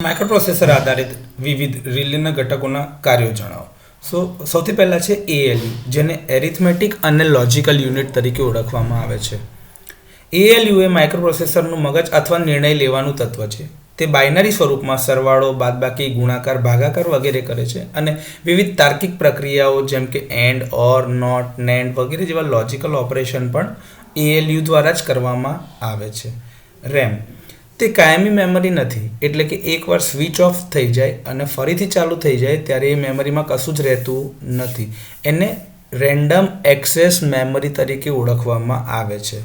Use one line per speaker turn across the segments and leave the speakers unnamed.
Microprocessor આધારિત વિવિધ રિલેના ઘટકોના કાર્યો જણાવો. સૌથી પહેલાં છે ALU, જેને એરિથમેટિક અને લોજિકલ યુનિટ તરીકે ઓળખવામાં આવે છે. ALU એ માઇક્રોપ્રોસેસરનું મગજ અથવા નિર્ણય લેવાનું તત્વ છે. તે બાઇનરી સ્વરૂપમાં સરવાળો, બાદબાકી, ગુણાકાર, ભાગાકાર વગેરે કરે છે અને વિવિધ તાર્કિક પ્રક્રિયાઓ જેમ કે એન્ડ, ઓર, નોટ, નેન્ડ વગેરે જેવા લોજિકલ ઓપરેશન પણ ALU દ્વારા જ કરવામાં આવે છે. RAM તે કાયમી મેમરી નથી, એટલે કે એકવાર સ્વિચ ઓફ થઈ જાય અને ફરીથી ચાલુ થઈ જાય ત્યારે એ મેમરીમાં કશું જ રહેતું નથી. એને રેન્ડમ એક્સેસ મેમરી તરીકે ઓળખવામાં આવે છે.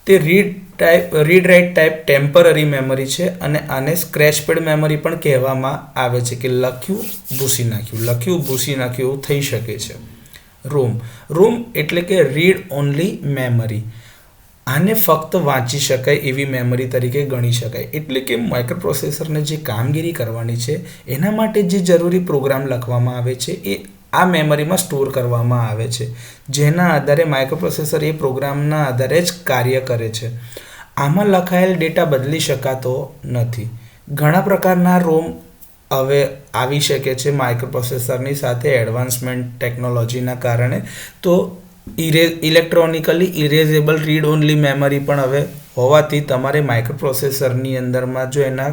તે read write type temporary memory છે અને આને સ્ક્રેચ પેડ મેમરી પણ કહેવામાં આવે છે કે લખ્યું ભૂસી નાખ્યું એવું થઈ શકે છે. ROM એટલે કે રીડ ઓનલી મેમરી. આને ફક્ત વાંચી શકાય એવી મેમરી તરીકે ગણી શકાય. એટલે કે માઇક્રોપ્રોસેસરને જે કામગીરી કરવાની છે એના માટે જે જરૂરી પ્રોગ્રામ લખવામાં આવે છે એ આ મેમરીમાં સ્ટોર કરવામાં આવે છે, જેના આધારે માઇક્રોપ્રોસેસર એ પ્રોગ્રામના આધારે જ કાર્ય કરે છે. આમાં લખાયેલ ડેટા બદલી શકાતો નથી. ઘણા પ્રકારના ROM હવે આવી શકે છે માઇક્રોપ્રોસેસરની સાથે એડવાન્સમેન્ટ ટેકનોલોજીના કારણે. તો electronically erasable read only memory પણ હવે હોવાથી તમારે માઇક્રોપ્રોસેસરની અંદરમાં જો એના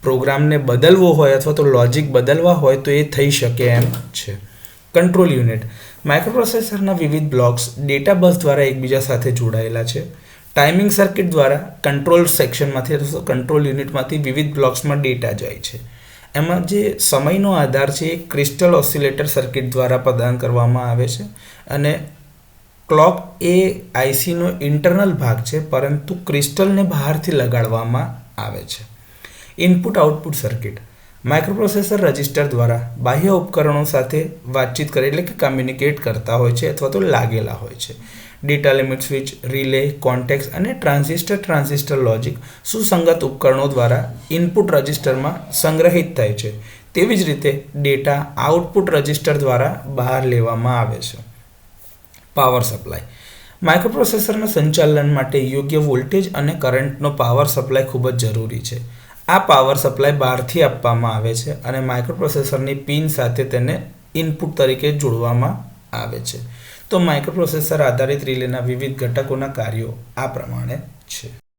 પ્રોગ્રામને બદલવો હોય અથવા તો લોજિક બદલવા હોય તો એ થઈ શકે એમ છે. Control unit. માઇક્રોપ્રોસેસરના વિવિધ બ્લોક્સ ડેટા બસ દ્વારા એકબીજા સાથે જોડાયેલા છે. ટાઈમિંગ સર્કિટ દ્વારા કંટ્રોલ સેક્શનમાંથી અથવા કંટ્રોલ યુનિટમાંથી વિવિધ બ્લોક્સમાં ડેટા જાય છે. એમાં જે સમયનો આધાર છે એ ક્રિસ્ટલ ઓસિલેટર સર્કિટ દ્વારા પ્રદાન કરવામાં આવે છે અને ક્લોક એ આઈસીનો ઇન્ટરનલ ભાગ છે, પરંતુ ક્રિસ્ટલને બહારથી લગાડવામાં આવે છે. Input output circuit. Microprocessor register દ્વારા બાહ્ય ઉપકરણો સાથે વાતચીત કરે એટલે કે કમ્યુનિકેટ કરતા હોય છે અથવા તો લાગેલા હોય છે. Data limit switch, relay, context અને ટ્રાન્ઝિસ્ટર લોજિક સુસંગત ઉપકરણો દ્વારા ઇનપુટ રજિસ્ટરમાં સંગ્રહિત થાય છે. તેવી જ રીતે ડેટા આઉટપુટ રજિસ્ટર દ્વારા બહાર લેવામાં આવે છે. Power supply. માઇક્રોપ્રોસેસરના સંચાલન માટે યોગ્ય વોલ્ટેજ અને કરંટનો પાવર સપ્લાય ખૂબ જ જરૂરી છે. આ પાવર સપ્લાય બહારથી આપવામાં આવે છે અને માઇક્રોપ્રોસેસરની પિન સાથે તેને ઇનપુટ તરીકે જોડવામાં આવે છે. તો માઇક્રોપ્રોસેસર આધારિત રિલેના વિવિધ ઘટકોના કાર્યો આ પ્રમાણે છે.